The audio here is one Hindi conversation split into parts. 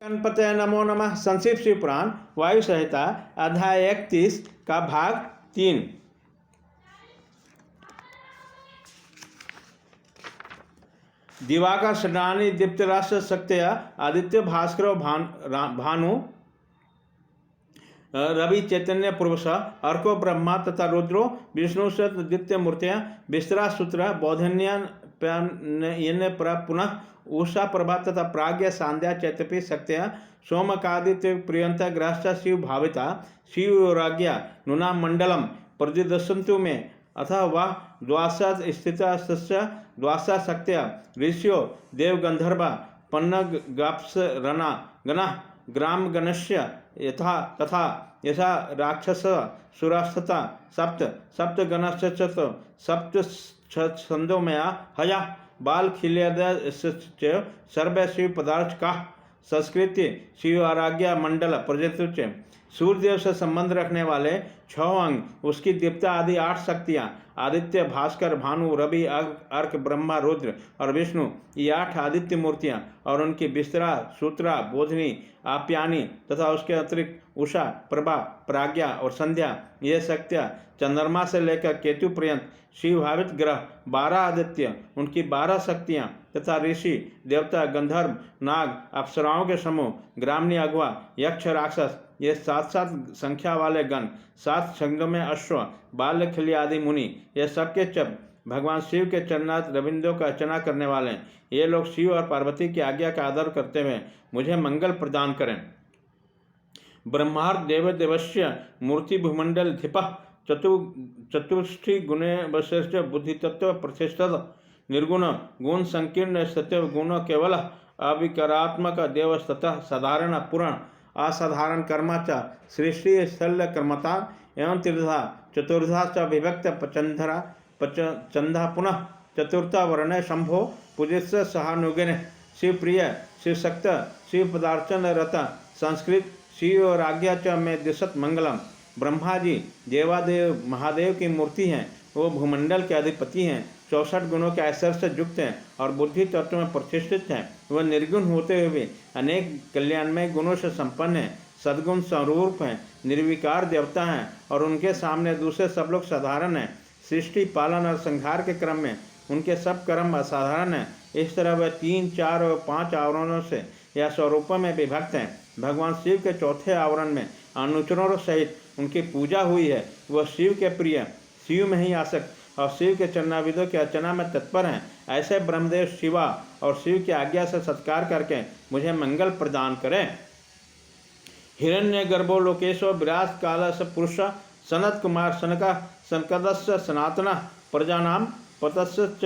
गणपतये नमो नमः। संक्षिप्त शिव पुराण वायु संहिता अध्याय 31 का भाग 3। दिवाकर षडानी दीप्तराष्ट्र शक्तया आदित्य भास्कर भानु रवि चैतन्य पुरुष अर्को ब्रह्मा तथा रुद्रो विष्णु द्वितीय मूर्तियाँ विस्तरा सूत्र बौधन्य पुनः उषा प्रभा तथा प्राज्ञ सांध्या चैतपी शक्तिया सोमकादित्य प्रियंता ग्रहस्थ शिव भाविता शिव राज्ञा नुना मंडलम प्रदिदशंतु में अतः वह द्वासा स्थित द्वासा शक्तिया ऋषियो देव गंधर्वा पन्नग गाप्स रणा गण ग्राम गणस्य यथा तथा यथा राक्षस सुरास्तता सप्त सप्त गणस्य सप्त छंदोमया हया बाल खिलद सर्व शिव पदार्थ का संस्कृति शिव आराज्ञा मंडल प्रजतुच सूर्यदेव से संबंध रखने वाले 6 अंग उसकी दीप्ता आदि 8 शक्तियाँ आदित्य भास्कर भानु रवि अर्क ब्रह्मा रुद्र और विष्णु ये 8 आदित्य मूर्तियाँ और उनकी विस्तरा सूत्रा बोधनी आप्यानी तथा उसके अतिरिक्त उषा प्रभा प्राज्ञा और संध्या ये शक्तियाँ चंद्रमा से लेकर केतु पर्यंत शिव भावित ग्रह 12 आदित्य उनकी 12 शक्तियाँ तथा ऋषि देवता गंधर्व नाग अप्सराओं के समूह ग्रामणी अगवा यक्ष राक्षस ये 7 संख्या वाले गण 7 छंदों में अश्व बाल्य खिली आदि मुनि ये सबके चप भगवान शिव के चरणार्थ रविंदों का अर्चना करने वाले ये लोग शिव और पार्वती की आज्ञा का आदर करते हुए मुझे मंगल प्रदान करें। ब्रह्मार्थ देवदेवस्य मूर्ति भूमंडल धिप चतुष्टि गुणे वशिष्ठ बुद्धि तत्व प्रतिष्ठित निर्गुण गुण संकीर्ण सत्य गुण केवल अविकारात्मक देवस्तः साधारण पूर्ण असाधारण कर्माचा सृष्टि शल्य कर्मता एवं तीर्धा चतुर्धा च विभक्त पचंधा पुनः चतुर्था वर्ण शंभो पूजित सहानुगिन शिवप्रिय शिवशक्त शिव पदार्चन रत संस्कृत शिव राज्ञा च में दिशत मंगलम। ब्रह्मा जी देवादेव महादेव की मूर्ति हैं। वो भूमंडल के अधिपति हैं। 64 गुणों के ऐश्वर्य से युक्त हैं और बुद्धि तत्व में प्रतिष्ठित हैं। वह निर्गुण होते हुए अनेक कल्याणमय गुणों से संपन्न हैं। सद्गुण स्वरूप हैं। निर्विकार देवता हैं और उनके सामने दूसरे सब लोग साधारण हैं। सृष्टि पालन और संहार के क्रम में उनके सब कर्म असाधारण हैं। इस तरह वह 3, 4 और 5 आवरणों से या स्वरूपों में विभक्त हैं। भगवान शिव के चौथे आवरण में अनुचरों सहित उनकी पूजा हुई है। वह शिव के प्रिय शिव में ही आसक्त और शिव के चरणाविदों की अर्चना में तत्पर हैं। ऐसे ब्रह्मदेव शिवा और शिव की आज्ञा से सत्कार करके मुझे मंगल प्रदान करें। हिरण्य गर्भो लोकेशो विराट कालस पुरुष सनत कुमार सनका सनकदस्य सनातना प्रजानाम पतस्य च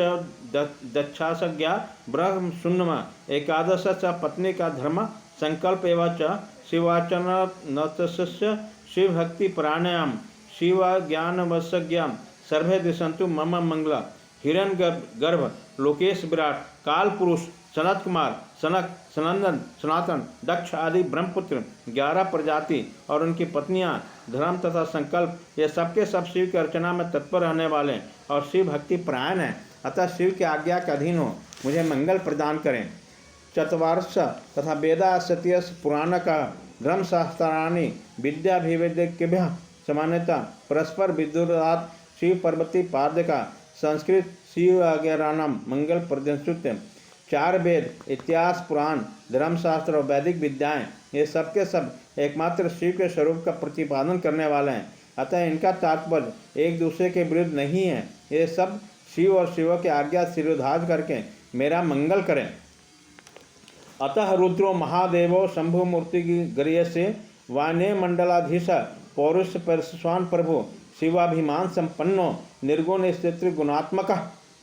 दक्षासज्ञा ब्रह्म शून्यम एकादश च पत्नी का धर्म संकल्प एवं च शिवाचरण शिव भक्ति प्राणायाम शिव ज्ञान वसज्ञाम सर्वे दिशंतु मम मंगला। हिरण गर्भ लोकेश विराट काल पुरुष सनत कुमार सनक सनंदन सनातन दक्ष आदि ब्रह्मपुत्र 11 प्रजाति और उनकी पत्नियां धर्म तथा संकल्प ये सबके सब शिव की अर्चना में तत्पर रहने वाले और शिव भक्ति परायण हैं। अतः शिव की आज्ञा के अधीन हो मुझे मंगल प्रदान करें। चतवार्ष तथा वेदा सत्यस पुराण का धर्मशास्त्राणी विद्याभिवेद्यभ्य समान्यता परस्पर विदुरात शिव पार्वती पाद का संस्कृत शिव आज्ञानाम मंगल प्रदंसुत 4 वेद इतिहास पुराण धर्मशास्त्र और वैदिक विद्याएं ये सबके सब एकमात्र शिव के स्वरूप का प्रतिपादन करने वाले हैं। अतः इनका तात्पर्य एक दूसरे के विरुद्ध नहीं है। ये सब शिव और शिव की आज्ञा शिरोधार्य करके मेरा मंगल करें। अतः रुद्रो महादेवो शंभु मूर्ति की गर्य से वाने मंडलाधीश पौरुष परस्वान प्रभु शिवाभिमान संपन्नो निर्गुण स्थित गुणात्मक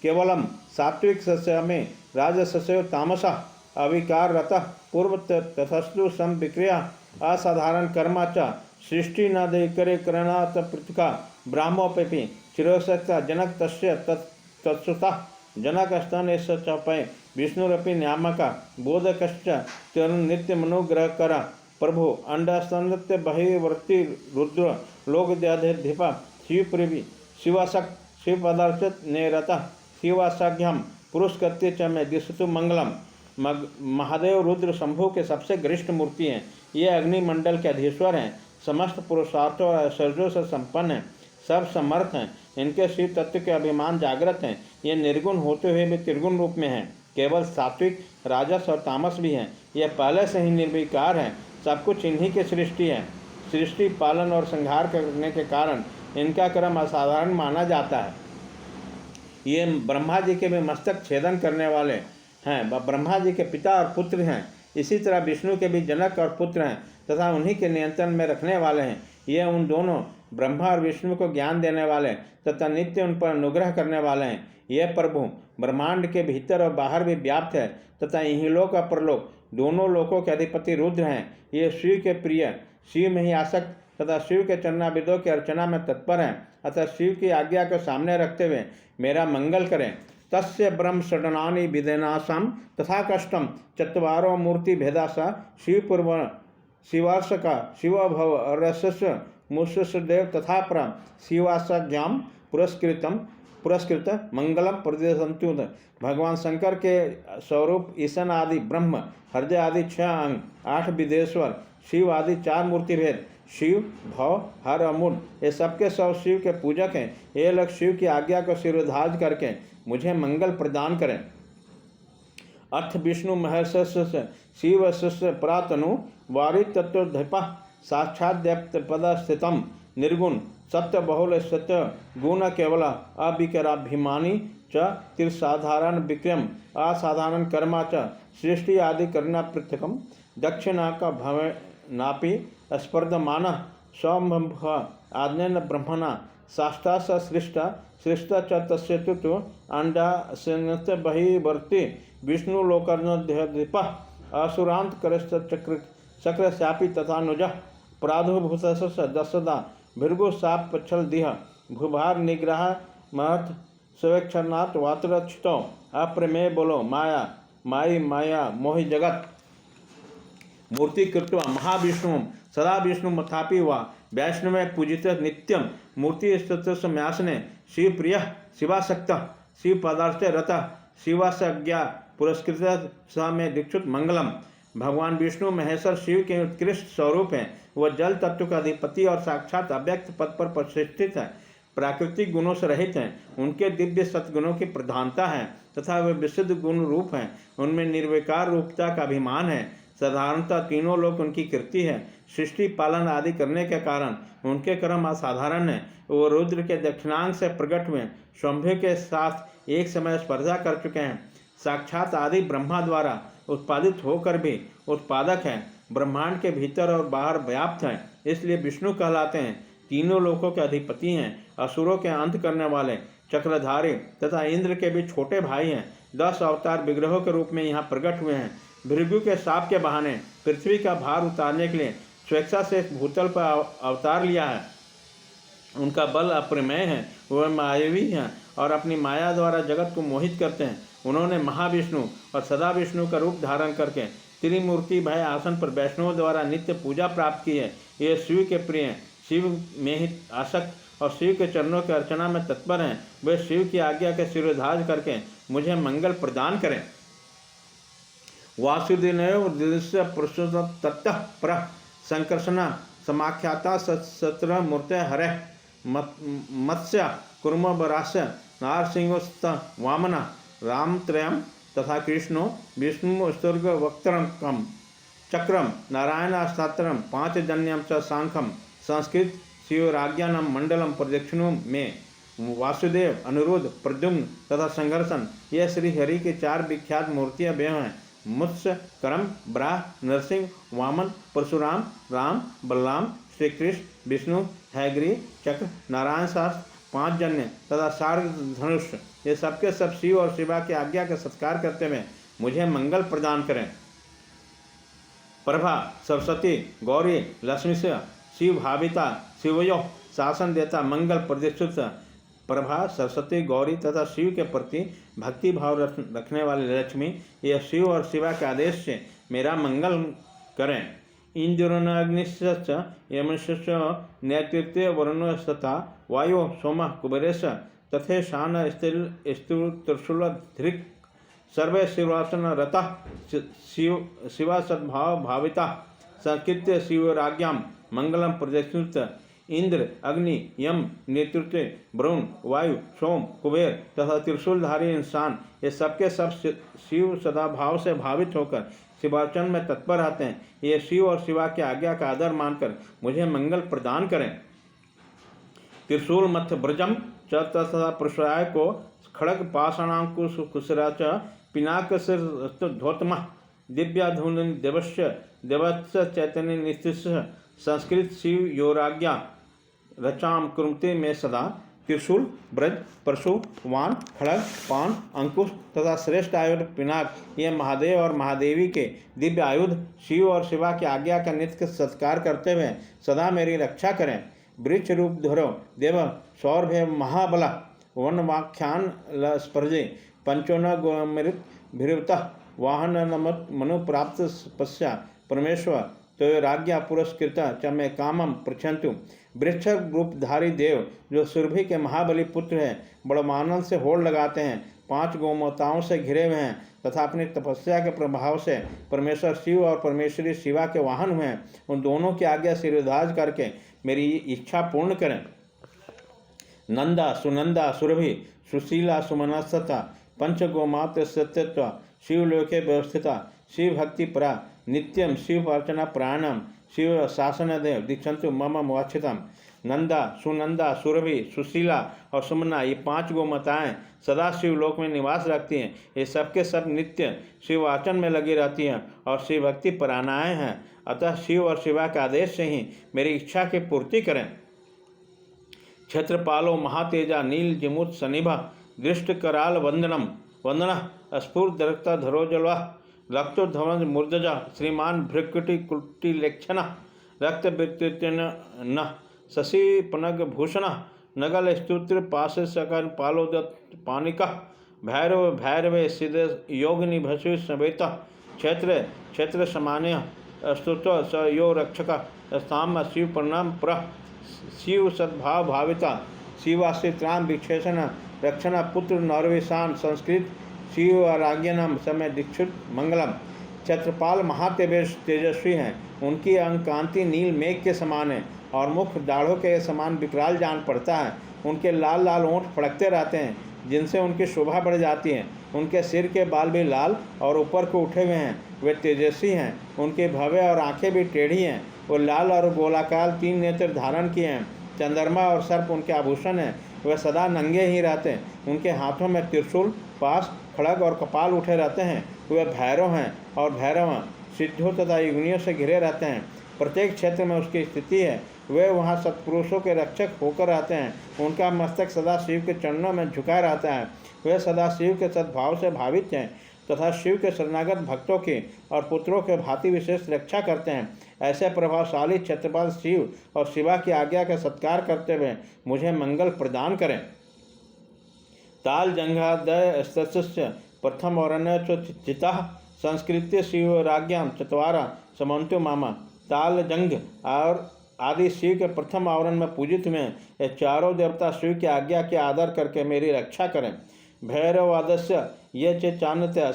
केवलम सात्विक सस्य में राजसस्य तामसा अविकार रतः पूर्व तथस्तु सम विक्रिया असाधारण कर्मा च सृष्टि न दे करे करणात पृथका ब्राह्मोपि चिरोसक्ता जनक तस्य तत्सुता जनक स्तन चपय विष्णुरपि न्यामका बोधकश्च तरुण नित्य मनोग्रह कर प्रभु अंडस्तनृत्य बहिवर्ती रुद्र लोकद्याधिपा शिवप्रिवी शिवासक शिव पदार्थ नेरता शिवासाघ्यम पुरुषकृत्य च में दिशतु मंगलम। महादेव रुद्र शंभु के सबसे गरिष्ठ मूर्ति हैं। ये अग्निमंडल के अधीश्वर हैं, समस्त पुरुषार्थों और ऐश्वर्यों से संपन्न हैं, सब समर्थ हैं। इनके शिव तत्व के अभिमान जागृत हैं। ये निर्गुण होते हुए भी त्रिगुण रूप में हैं, केवल सात्विक, राजस और तामस भी हैं। ये पहले से ही निर्विकार हैं, सब कुछ इन्हीं की सृष्टि है। सृष्टि, पालन और संहार करने के कारण इनका क्रम असाधारण माना जाता है। ये ब्रह्मा जी के भी मस्तक छेदन करने वाले हैं, ब्रह्मा जी के पिता और पुत्र हैं। इसी तरह विष्णु के भी जनक और पुत्र हैं तथा उन्हीं के नियंत्रण में रखने वाले हैं। ये उन दोनों ब्रह्मा और विष्णु को ज्ञान देने वाले तथा नित्य उन पर अनुग्रह करने वाले हैं। यह प्रभु ब्रह्मांड के भीतर और बाहर भी व्याप्त है तथा यही लोक और परलोक दोनों लोकों के अधिपति रुद्र हैं। ये शिव के प्रिय, शिव में ही आसक्त तथा शिव के चरणाविदों की अर्चना में तत्पर हैं। अतः शिव की आज्ञा को सामने रखते हुए मेरा मंगल करें। तस्य ब्रह्म षडनानि विदेनाशम तथा कष्टम चत्वारो मूर्ति भेदासा शिवपूर्व शिवार्षका शिवभव रसस मुसदेव तथा परम शिवासाज्ञाम पुरस्कृत मंगलम प्रदेशंतु। भगवान शंकर के स्वरूप ईशन आदि ब्रह्म, हृदय आदि 6 अंग, 8 विदेश्वर, शिव आदि 4 मूर्ति भेद, शिव, भव, हर और मूड, ये सबके सब शिव के पूजक हैं। ये लोग शिव की आज्ञा को शिरोधार्य करके मुझे मंगल प्रदान करें। अर्थ विष्णु महेश शिव शिष्य प्रातनु वारी तत्वधिप साक्षात दैप्त पद स्थितम निर्गुण सत्य बहुल सत्य गुण केवल अविकराभिमानी च तिरसाधारण विक्रम असाधारण कर्मा च सृष्टि आदि करना पृथकम दक्षिणा का भव नापि स्पर्धमान स्वंभ आज्ञन ब्रह्मणा साष्टा सृष्ट सृष्ट च तस्य तु अंडा संत बहिवर्ती विष्णु लोकर्णदीप असुरांत करस्त चक्र श्यापी तथा नुज प्रादुर्भूत दसदा भृगु साप पच्छल दिह भूभार निग्रह महत स्वेक्षणात् वात्रक्षितो अप्रमेय बोलो माया माई माया मोहि जगत मूर्ति कृत्वा महाविष्णु सदा विष्णु मथापि वा वैष्णव पूजित नित्यम मूर्ति स्तोत्र म्यासने शिव प्रिय शिवासक्त शिव पदार्थ रथ शिवासज्ञा पुरस्कृत स में दीक्षित मंगलम। भगवान विष्णु महेश्वर शिव के उत्कृष्ट स्वरूप हैं। वह जल तत्व का अधिपति और साक्षात अव्यक्त पद पर प्रतिष्ठित है, प्राकृतिक गुणों से रहित हैं। उनके दिव्य सद्गुणों की प्रधानता है तथा वे विशुद्ध गुण रूप हैं। उनमें निर्विकार रूपता का अभिमान है। साधारणतः तीनों लोग उनकी कृति है। सृष्टि पालन आदि करने के कारण उनके कर्म असाधारण है। वो रुद्र के दक्षिणांग से प्रकट हुए शंभु के साथ एक समय स्पर्धा कर चुके हैं। साक्षात आदि ब्रह्मा द्वारा उत्पादित होकर भी उत्पादक हैं। ब्रह्मांड के भीतर और बाहर व्याप्त हैं, इसलिए विष्णु कहलाते हैं। तीनों लोकों के अधिपति हैं। असुरों के अंत करने वाले चक्रधारी तथा इंद्र के भी छोटे भाई हैं। 10 अवतार विग्रहों के रूप में यहाँ प्रकट हुए हैं। भृगु के शाप के बहाने पृथ्वी का भार उतारने के लिए स्वेच्छा से भूतल पर अवतार लिया है। उनका बल अप्रमेय है। वह मायावी हैं और अपनी माया द्वारा जगत को मोहित करते हैं। उन्होंने महाविष्णु और सदा विष्णु का रूप धारण करके त्रिमूर्ति भय आसन पर वैष्णवों द्वारा नित्य पूजा प्राप्त की है। ये शिव के प्रिय हैं, शिव में ही आसक्त और शिव के चरणों की अर्चना में तत्पर हैं। वे शिव की आज्ञा के शिरोधार्य करके मुझे मंगल प्रदान करें। वासुदेव दृश्य पुरुषोत्तम तत्तः पर संकर्षणा समाख्याता सत्र मूर्त हरे मत्स्य कुर्मबरास्य नारसिंहोस्त वामना रामत्रयम तथा कृष्णो विष्णु स्तुर्ग वक्त्रम चक्रम नारायणास्तात्रम 5 जन्यम च सांखम संस्कृत शिवराज्ञानम मंडलम प्रदक्षिणों में वासुदेव, अनिरुद्ध, प्रद्युम्न तथा संघर्षण यह श्री हरि की 4 विख्यात मूर्तियां वे हैं। मत्स्य, करम, ब्राह, नरसिंह, वामन, परशुराम, राम, बलराम, श्री कृष्ण, विष्णु, हैग्री, चक्र, नारायण शास्त्र, 5 जन्य तथा सार्ग धनुष ये सबके सब शिव और शिवा की आज्ञा का सत्कार करते हुए मुझे मंगल प्रदान करें। प्रभा, सरस्वती, गौरी, लक्ष्मी से शिव भाविता शिवयो शासन देता मंगल प्रतिष्ठित प्रभा, सरस्वती, गौरी तथा शिव के प्रति भक्ति भाव रखने वाले लक्ष्मी यह शिव और शिवा के आदेश से मेरा मंगल करें। इंद्रनाग्निश्च यमश्च नेतृत्व वरुण तथा वायु सोम कुबेरेश तथे शान स्त्रिशूल धृक् सर्वे शिवासन रतः शिवा सद्भाव भाविता संस्कृत्य शिवराज्ञां मंगलम प्रदक्षिणुत इंद्र अग्नि यम नेतृत्व वरुण वायु सोम कुबेर तथा त्रिशूलधारी इंसान ये सबके सब शिव सदा भाव से भावित होकर शिवार्चन में तत्पर रहते हैं। ये शिव और शिवा की आज्ञा का आदर मानकर मुझे मंगल प्रदान करें। त्रिशूल मथ ब्रजम च तथा प्रश्राय को खड़ग पाषाणांकुश कुशरा च पिनाक धोतम दिव्याधुन देवस्य देवत्स चैतन्य निस्तिश संस्कृत शिव योराज्ञा रचाम कुरुते में सदा। त्रिशूल ब्रज परशु वान खड़ग पान अंकुश तथा श्रेष्ठ आयुध पिनाक ये महादेव और महादेवी के दिव्य आयुध शिव और शिवा की आज्ञा का नित्य सत्कार करते हुए सदा मेरी रक्षा करें। वृक्ष रूप धरो देव सौरभ्य महाबला वनवाख्यान स्पर्जे पंचोन गोमृत भीरुत वाहन नमत मनु प्राप्त पश्या परमेश्वर तो राज्ञा पुरस्कृत च मे कामम पृछन्तु। वृक्ष रूपधारी देव जो सुरभि के महाबली पुत्र हैं, बड़मानंद से होड़ लगाते हैं, 5 गोमाताओं से घिरे हुए हैं तथा अपनी तपस्या के प्रभाव से परमेश्वर शिव और परमेश्वरी शिवा के वाहन हुए हैं, उन दोनों की आज्ञा सिरधाज करके मेरी इच्छा पूर्ण करें। नंदा सुनंदा सुरभि सुशीला सुमनसता पंच गोमात्र सत्यत्व शिवलोके व्यवस्थिता शिव भक्ति परा नित्यम शिव अर्चना प्राणम शिव शासन देव दीक्षंतु मम वाक्षितम। नंदा सुनंदा सुरभि सुशीला और सुमना ये 5 गोमाताएं सदा शिवलोक में निवास रखती हैं। ये सबके सब नित्य शिवार्चन में लगी रहती हैं और शिव भक्ति परायणाएं हैं। अतः शिव और शिवा के आदेश से ही मेरी इच्छा की पूर्ति करें। क्षेत्रपालो महातेजा नील जिमुत सनिभा दृष्ट कराल वंदनम वंदना स्फूर्त दरक्ता धरोजलवा रक्तोध्वन मूर्धजा श्रीमान भृकुटी कुटी लेक्षण रक्त न शशि पनग भूषण नगल स्तुत्र पाश सकन पालोदत्त पानिका भैरव भैरवे सिद्ध योगिनी भसु सवेत क्षेत्र क्षेत्र समान्य स्तुत्व स यो रक्षक स्थाम शिव प्रणाम प्र शिव सद्भाव भाविता शिवाश्रित्राम विक्षेषण रक्षण पुत्र नौरविशान संस्कृत शिव आराग्यनम समय दीक्षित मंगलम। छत्रपाल तेजस्वी हैं, उनकी अंग कांति नील मेघ के समान है और मुख दाढ़ों के समान विकराल जान पड़ता है। उनके लाल लाल ओंठ फड़कते रहते हैं जिनसे उनकी शोभा बढ़ जाती है। उनके सिर के बाल भी लाल और ऊपर को उठे हुए हैं। वे तेजस्वी हैं, उनके भव्य और आंखें भी टेढ़ी हैं। वो लाल और गोलाकार 3 नेत्र धारण किए हैं। चंद्रमा और सर्प उनके आभूषण हैं। वे सदा नंगे ही रहते हैं। उनके हाथों में त्रिशूल पास खड़ग और कपाल उठे रहते हैं। वे भैरव हैं और भैरव सिद्धों तथा युगनियों से घिरे रहते हैं। प्रत्येक क्षेत्र में उसकी स्थिति है। वे वहाँ सत्पुरुषों के रक्षक होकर रहते हैं। उनका मस्तक सदा शिव के चरणों में झुका रहता है। वे सदा शिव के सद्भाव से भावित हैं तथा शिव के शरणागत भक्तों की और पुत्रों के भांति विशेष रक्षा करते हैं। ऐसे प्रभावशाली क्षेत्रपाल शिव और शिवा की आज्ञा का सत्कार करते हुए मुझे मंगल प्रदान करें। ताल जंघादय प्रथम और चिता संस्कृत्य शिव राज्ञाम चतवारा समन्तु मामा। ताल जंग और आदि शिव के प्रथम आवरण में पूजित हुए ये चारों देवता शिव की आज्ञा के आदर करके मेरी रक्षा करें। भैरवादस्य ये चे चान्यतया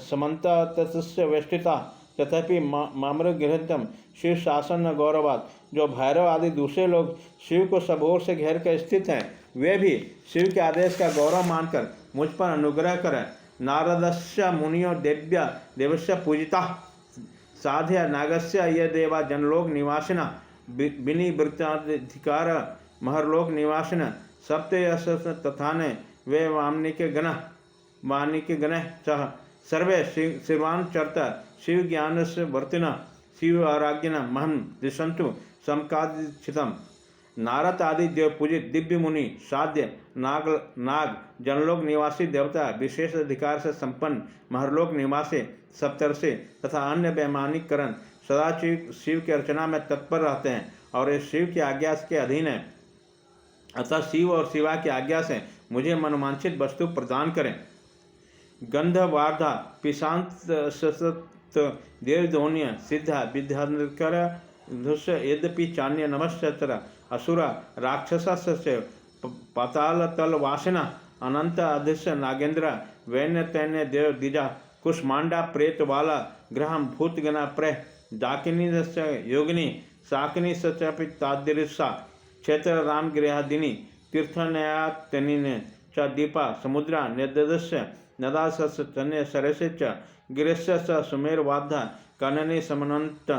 समन्ता तस्य वेष्टिता तथापि मामृगृहतम शिव शासन गौरवात। जो भैरव आदि दूसरे लोग शिव को सब ओर से घेर कर स्थित हैं, वे भी शिव के आदेश का गौरव मानकर मुझ पर अनुग्रह करें। नारदस्य मुनियो देव्या देवस्य पूजिता साध्या नागस्य ये देवा जनलोक निवासिना विनिवृत्ताधिकार महरलोक निवासिन सप्तयश तथाने वे वानिके गण सह सर्वे शिवान चरता शिव ज्ञान से वर्तिना शिव आराग्यन महम दिशंतु समकादितम। नारद आदि देव पूजित दिव्य मुनि साध्य नाग जनलोक निवासी देवता विशेष अधिकार से संपन्न महरलोक निवासी सप्तर्षि तथा अन्य वैमानिक करण सदा शिव की अर्चना में तत्पर रहते हैं और इस शिव की आज्ञा के अधीन है। अतः शिव और शिवा की आज्ञा से मुझे मनोवांछित वस्तु प्रदान करें। गंधवार्धा पिशांत देवध्वन्य सिद्धा विद्याकर यद्यपि चान्य नमस्त्र असुरा राक्षस पाताल तल वासिना अनंत अधीश नागेंद्र वैन्य तैन्य देव द्विजा कुष्मांडा प्रेत वाला ग्रहम भूतगना प्रह डाकिनी योगिनी शाकिनी सचपितादिशा क्षेत्र राम गृहादिनी तीर्थनयातनिन च दीपा समुद्रा निर्दस्य नदासस तन्य सरसे च गिरस्य स सुमेरवाद्धा कननी समनंत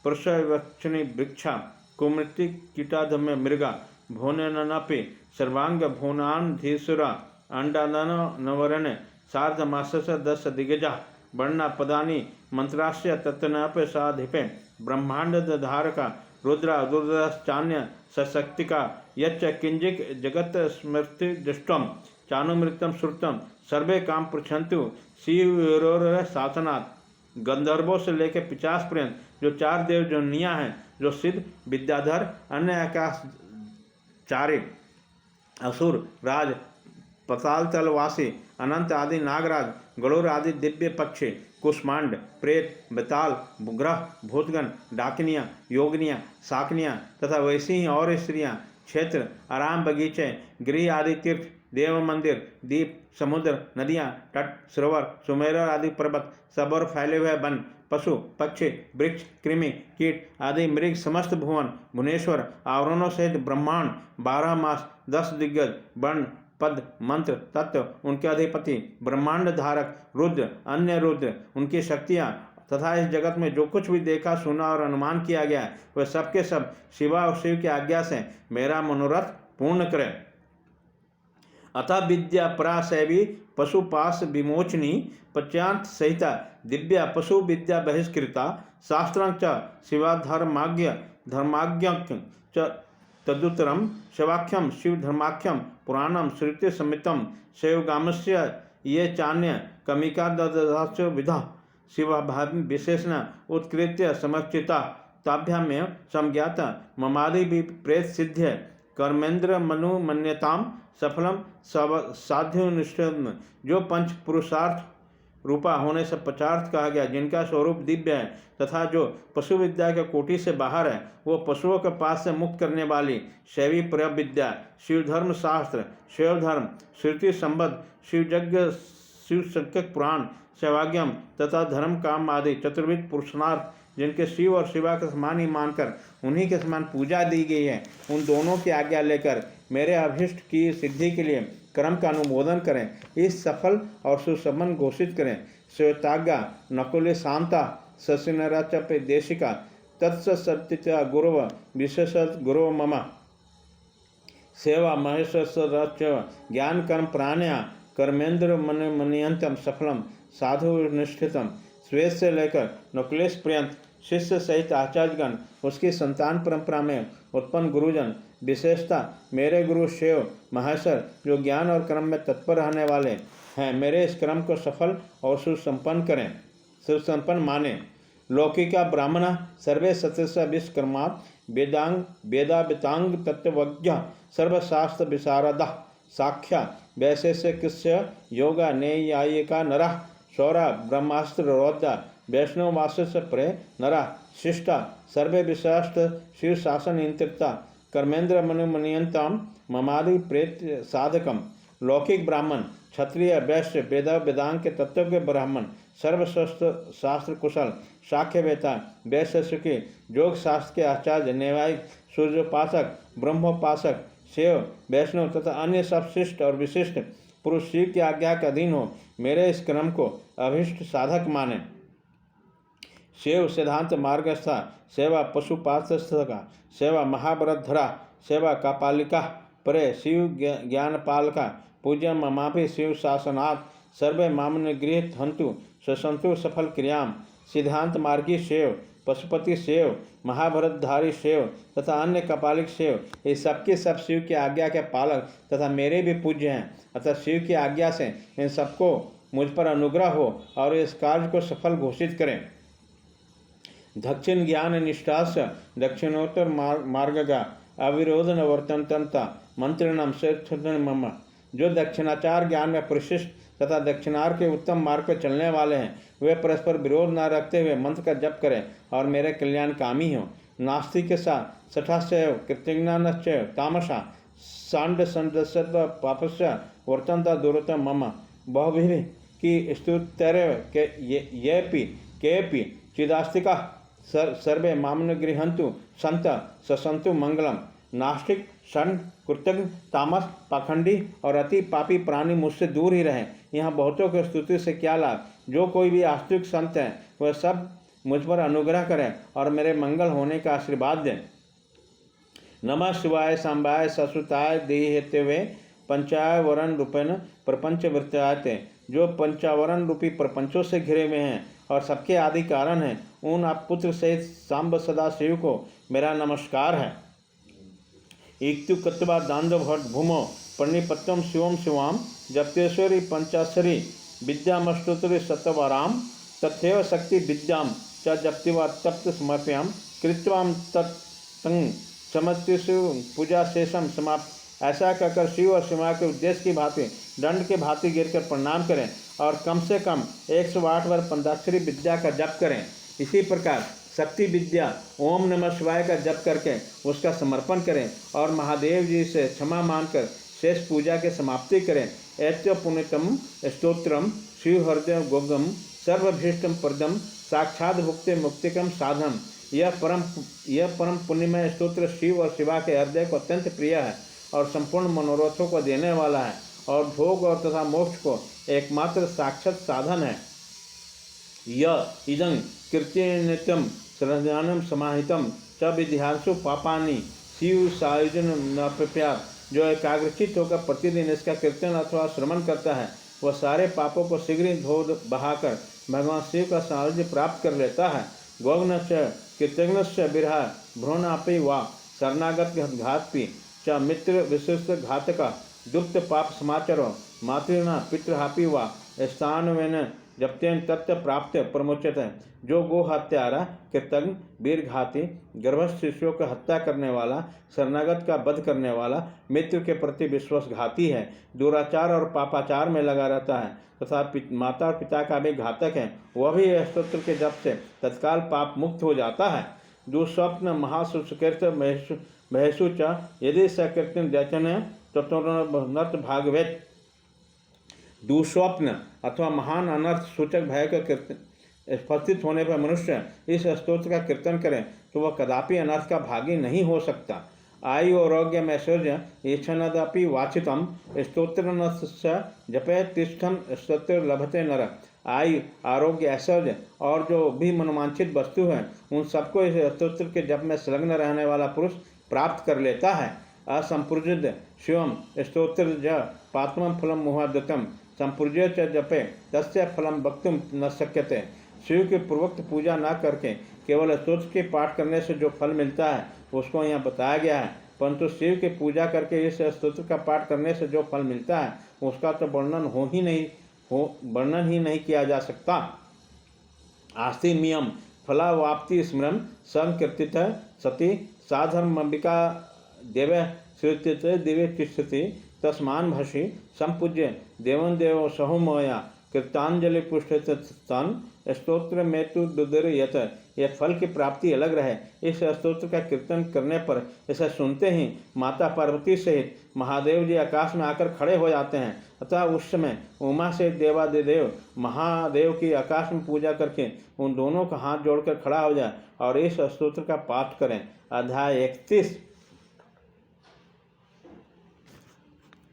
पुरुषवक्षिणी वृक्षा कुमृति कीटाधम्य मृगा भुवननपि सर्वांग भुवनान्धीसुरा अंडादन नवरण सार्धमासस 10 दिग्गजा वर्णा पदानी मंत्रास्य तत्नप साधिपे ब्रह्मांड धारका रुद्रा दुर्दश्चान्य सशक्तिका यच्च किंजिक जगत स्मृति दृष्टम चानुमृतम श्रुतम सर्वे काम पृछंतु शिवरोर शासनात् गंधर्वों से लेकर 50 पर्यंत जो 4 देव जो निया हैं जो सिद्ध विद्याधर अन्य आकाश चारे असुर राज पताल तलवासी अनंत आदि नागराज गणुर आदि दिव्य पक्षी कुष्मांड प्रेत बेताल ग्रह भूतगण डाकिनियाँ योगिनियाँ शाकनियाँ तथा वैसी ही और स्त्रियाँ क्षेत्र आराम बगीचे गृह आदि तीर्थ देव मंदिर दीप समुद्र नदियाँ तट सरोवर सुमेरर आदि पर्वत सब और फैले हुए वन पशु पक्षी वृक्ष कृमि कीट आदि मृग समस्त भुवन भुवनेश्वर आवरणों सहित ब्रह्मांड 12 मास 10 दिग्गज वर्ण पद मंत्र तत्व उनके अधिपति ब्रह्मांड धारक रुद्र अन्य रुद्र उनकी शक्तियाँ तथा इस जगत में जो कुछ भी देखा सुना और अनुमान किया गया वह सबके सब शिवा और शिव की आज्ञा से मेरा मनोरथ पूर्ण करें। अतः विद्या पराशैवी पशुपाश विमोचनी पश्चात सहिता दिव्या पशु विद्या बहिष्कृता शास्त्रं च शिवाधर्माज्ञ धर्माज्ञ च तदुत्तरम शिवाख्यम शिव धर्माख्यम पुराणम श्रुति समितम शैवगामस्य ये चान्य कमिका ददाच विधा शिवाभाव विशेषण उत्कृत्य समर्चिता ताभ्यामेव संज्ञाता ममादि भी प्रेत सिद्ध्य कर्मेंद्र मनु मन्यताम सफलम साध्योनिष्ठम जो पंच पुरुषार्थ रूपा होने से पचार्थ कहा गया जिनका स्वरूप दिव्य है तथा जो पशु विद्या के कोटि से बाहर है वो पशुओं के पास से मुक्त करने वाली शैवी प्र विद्या शिवधर्म शास्त्र शिवधर्म श्रुति संबद्ध शिवयज्ञ शिव संकट पुराण शैवाग्यम तथा धर्म काम आदि चतुर्विध पुरुषार्थ जिनके शिव और शिवा के समान ही मानकर उन्हीं के समान पूजा दी गई है उन दोनों की आज्ञा लेकर मेरे अभिष्ट की सिद्धि के लिए कर्म का अनुमोदन करें इस सफल और सुसमन घोषित करें श्वेताज्ञा नकुले शांता शशिनराचपे देशिका तत्सत्य गुरव विशेष गुरव मम सेवा महेश्वर ज्ञान कर्म प्राणया कर्मेंद्र मन मनियंतम सफलम साधु निष्ठितम श्वेत से लेकर नकुलेश पर्यंत शिष्य सहित आचार्यगण उसकी संतान परंपरा में उत्पन्न गुरुजन विशेषता मेरे गुरु शिव महेश्वर जो ज्ञान और कर्म में तत्पर रहने वाले हैं मेरे इस कर्म को सफल और सुसंपन्न करें सुसंपन्न माने लौकिका ब्राह्मण सर्वे सत्य विश्वकर्मा वेदांग तत्वज्ञ सर्वशास्त्र विशारदा साख्या वैशेषिकस्य योगा नेयायिका नरा शौरा ब्रह्मास्त्र रौद्रा वैष्णववास्य प्रे नरा शिष्टा सर्वे विशास्त शिव शासन इंत्रिता कर्मेंद्र मनुमनियंताम ममादि प्रेत साधकम लौकिक ब्राह्मण क्षत्रिय वैश्य वेद वेदांग के तत्व के ब्राह्मण सर्वश्रेष्ठ शास्त्र कुशल शाख्यवेता वैशेषिकी योग शास्त्र के आचार्य न्यायिक सूर्योपासक ब्रह्मोपासक शिव वैष्णव तथा अन्य सब शिष्ट और विशिष्ट पुरुष शिव की आज्ञा के अधीन हो मेरे इस क्रम को अभिष्ट साधक माने शिव सिद्धांत मार्गस्था सेवा पशुपातस्था सेवा महाभरतधरा सेवा कापालिका परे शिव ज्ञानपालका पूज्य ममापि शिव शासनात् सर्वे मामन गृह हंतु ससंतु सफल क्रियाम सिद्धांत मार्गी शिव पशुपति शिव महाभरतधारी शिव तथा अन्य कपालिक शिव ये सबके सब शिव की आज्ञा के पालक तथा मेरे भी पूज्य हैं अतः शिव की आज्ञा से इन सबको मुझ पर अनुग्रह हो और इस कार्य को सफल घोषित करें। दक्षिण ज्ञान निष्ठास्य दक्षिणोत्तर मार्गगा अविरोधन वर्तनता मंत्रिणम श्रेष्ठ मम जो दक्षिणाचार ज्ञान में प्रशिष्ट तथा दक्षिणार के उत्तम मार्ग पर चलने वाले हैं वे परस्पर विरोध न रखते हुए मंत्र का जप करें और मेरे कल्याण कामी हो। नास्तिक के साथ सठाश्चय कृतज्ञानश्चय तामसा सांड संदस्यत्व पापस्य वर्तनता दूरतम मम बहुभिः कि स्तुतर येपि केपि चिदास्तिका सर्वे मामन गृहंतु संत ससंतु मंगलम। नास्तिक षण कृतज्ञ तामस पाखंडी और अति पापी प्राणी मुझसे दूर ही रहें। यहाँ बहुतों की स्तुति से क्या लाभ। जो कोई भी आस्तिक संत हैं वह सब मुझ पर अनुग्रह करें और मेरे मंगल होने का आशीर्वाद दें। नमः शिवाय सांबाय ससुताय देहते पंचावरण रूपेण प्रपंच वृत्तायते। जो पंचावरण रूपी प्रपंचों से घिरे हुए हैं और सबके आदि कारण हैं, उन आप पुत्र सहित सांब सदा शिव को मेरा नमस्कार है। इक्तु कृत्वा दांडव भूमो प्रणिपत्यम शिवम शिवाम जप्तेश्वरी पंचाक्षरी विद्यामस्तोत्तरी सत्वराम तथैव शक्ति विद्याम च जप्तिवा तप्त समर्पयाम कृत्वाम तत्तं समस्तिषु पूजा शेषम समाप्त। ऐसा कहकर शिव और शिवा के उद्देश्य की भांति दंड के भांति गिरकर प्रणाम करें और कम से कम 108 बार पंचाक्षरी विद्या का जप करें। इसी प्रकार शक्ति विद्या ओम नमः शिवाय का जप करके उसका समर्पण करें और महादेव जी से क्षमा मांगकर शेष पूजा के समाप्ति करें। ऐत्य पुण्यतम स्तोत्रम शिव हृदय गोगम सर्वभीष्टम प्रदम साक्षात भुक्ति मुक्तिकम साधम। यह परम पुण्यमय स्तोत्र शिव और शिवा के हृदय को अत्यंत प्रिय है और संपूर्ण मनोरथों को देने वाला है और भोग और तथा मोक्ष को एकमात्र साक्षात साधन है। यह इदं कीर्तनित्यम श्रद्धानम समाहितम च विद्यांशु पापानि शिव सायुजन न प्रप्यात। जो एकाग्रचित होकर प्रतिदिन इसका कीर्तन अथवा श्रवण करता है वह सारे पापों को शीघ्र ही धो बहाकर भगवान शिव का सायुज्य प्राप्त कर लेता है। गोग्न च कृतज्ञ बिरहा भ्रूणापि वा शरणागत घातपि च मित्र विशिष्ट घातका दुप्त पाप समाचारो मातृना पितृहापि वा स्थान जप्तेन तत्व प्राप्त प्रमुचत है। जो गो हत्यारा कृतज्ञ वीरघाती गर्भस्थ शिशुओं की हत्या करने वाला शरणागत का वध करने वाला मित्र के प्रति विश्वासघाती है दुराचार और पापाचार में लगा रहता है तथा माता और पिता का भी घातक है वह भी स्तोत्र के जप से तत्काल पाप मुक्त हो जाता है। दुस्वप्न महासुकृत महेशु च यदि सकृत्य दैचन तत्नर्थ भागवत। दुस्वप्न अथवा महान अनर्थ सूचक भय का कीर्तन उपस्थित होने पर मनुष्य इस स्तोत्र का कीर्तन करें तो वह कदापि अनर्थ का भागी नहीं हो सकता। आयु आरोग्य ऐश्वर्य ईक्षणदपि वाचितम स्तोत्र जपे तिष्ठन स्तोत्र लभते नर। आयु आरोग्य ऐश्वर्य और जो भी मनोवांछित वस्तु है उन सबको इस स्तोत्र के जप में संलग्न रहने वाला पुरुष प्राप्त कर लेता है। असंपूर्जित शिवम स्तोत्र ज पात्मम फलम मुहादतम संपूर्य च जपे तस्य फलम वक्तुम न शक्यते। शिव के पूर्वोक्त पूजा न करके केवल स्तोत्र के पाठ करने से जो फल मिलता है उसको यहाँ बताया गया है, परंतु शिव की पूजा करके इस स्तोत्र का पाठ करने से जो फल मिलता है उसका तो वर्णन ही नहीं किया जा सकता। आस्तिमियम फलावाप्ति स्मरण संकीर्तित सती साधर्मंबिका देव श्रुत्यते दिव्य तिष्ठति तस्मान भषि संपूज्य देवन देव सहुमया कृतांजलि पुष्ट तन स्तोत्र में तो दुदर यत। यह फल की प्राप्ति अलग रहे। इस स्तोत्र का कीर्तन करने पर इसे सुनते ही माता पार्वती सहित महादेव जी आकाश में आकर खड़े हो जाते हैं अतः उस समय उमा से देवादिदेव महादेव की आकाश में पूजा करके उन दोनों का हाथ जोड़कर खड़ा हो जाए और इस स्तोत्र का पाठ करें। अध्याय 31।